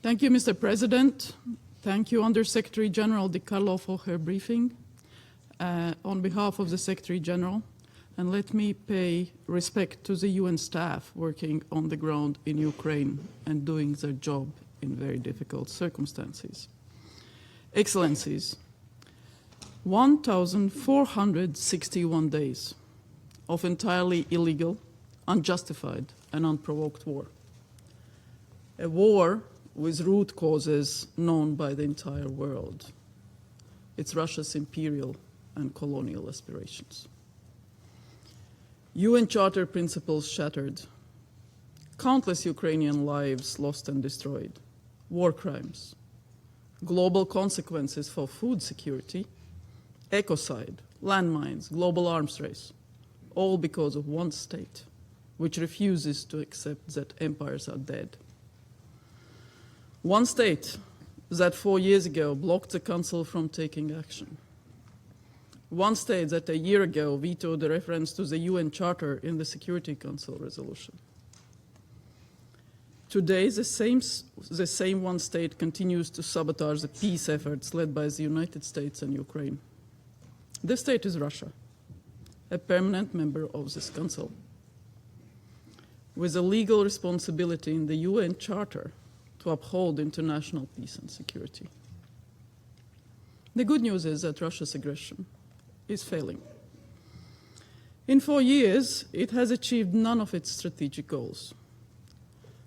Thank you, Mr. President. Thank you, Under-Secretary General Di Carlo, for her briefing. On behalf of the Secretary General, and let me pay respect to the UN staff working on the ground in Ukraine and doing their job in very difficult circumstances. Excellencies, 1,461 days of entirely illegal, unjustified, and unprovoked war. A war with root causes known by the entire world. It's Russia's imperial and colonial aspirations. UN Charter principles shattered, countless Ukrainian lives lost and destroyed, war crimes, global consequences for food security, ecocide, landmines, global arms race, all because of one state, which refuses to accept that empires are dead. One state that 4 years ago blocked the Council from taking action. One state that a year ago vetoed the reference to the UN Charter in the Security Council resolution. Today, the same one state continues to sabotage the peace efforts led by the United States and Ukraine. This state is Russia, a permanent member of this Council, with a legal responsibility in the UN Charter to uphold international peace and security. The good news is that Russia's aggression is failing. In 4 years, it has achieved none of its strategic goals.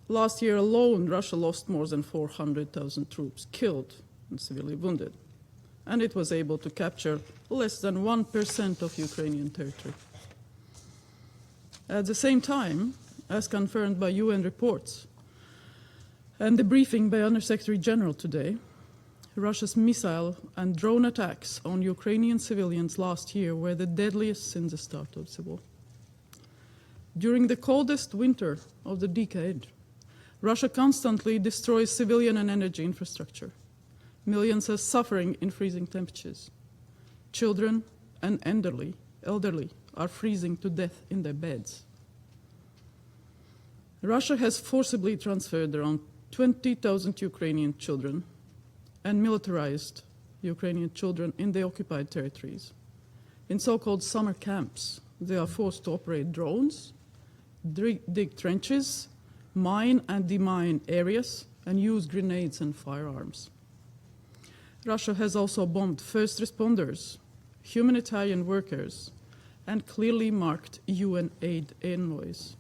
Last year alone, Russia lost more than 400,000 troops killed and severely wounded, and it was able to capture less than 1% of Ukrainian territory. At the same time, as confirmed by UN reports and the briefing by Under-Secretary General today, Russia's missile and drone attacks on Ukrainian civilians last year were the deadliest since the start of the war. During the coldest winter of the decade, Russia constantly destroys civilian and energy infrastructure. Millions are suffering in freezing temperatures. Children and elderly are freezing to death in their beds. Russia has forcibly transferred around 20,000 Ukrainian children and militarized Ukrainian children in the occupied territories. In so-called summer camps, they are forced to operate drones, dig trenches, mine and demine areas, and use grenades and firearms. Russia has also bombed first responders, humanitarian workers, and clearly marked UN aid envoys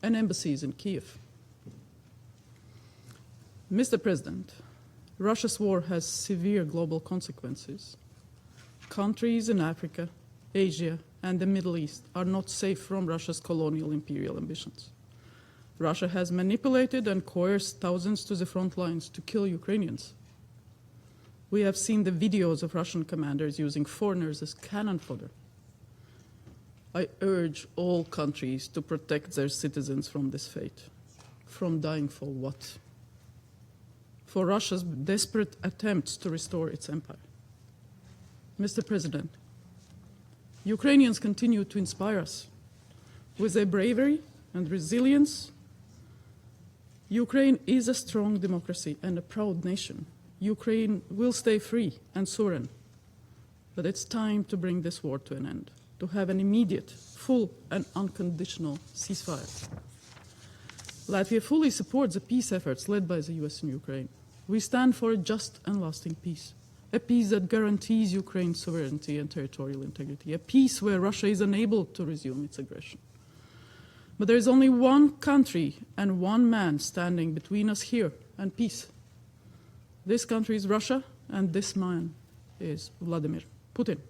and embassies in Kiev. Mr. President, Russia's war has severe global consequences. Countries in Africa, Asia, and the Middle East are not safe from Russia's colonial imperial ambitions. Russia has manipulated and coerced thousands to the front lines to kill Ukrainians. We have seen the videos of Russian commanders using foreigners as cannon fodder. I urge all countries to protect their citizens from this fate. From dying for what? For Russia's desperate attempts to restore its empire. Mr. President, Ukrainians continue to inspire us. With their bravery and resilience, Ukraine is a strong democracy and a proud nation. Ukraine will stay free and sovereign. But it's time to bring this war to an end, to have an immediate, full and unconditional ceasefire. Latvia fully supports the peace efforts led by the US in Ukraine. We stand for a just and lasting peace, a peace that guarantees Ukraine's sovereignty and territorial integrity, a peace where Russia is unable to resume its aggression. But there is only one country and one man standing between us here and peace. This country is Russia, and this man is Vladimir Putin.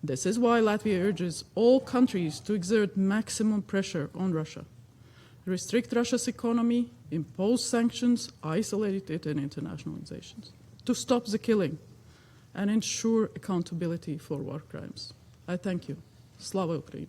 This is why Latvia urges all countries to exert maximum pressure on Russia, restrict Russia's economy, impose sanctions, isolate it in international organizations, to stop the killing and ensure accountability for war crimes. I thank you. Slava Ukraini.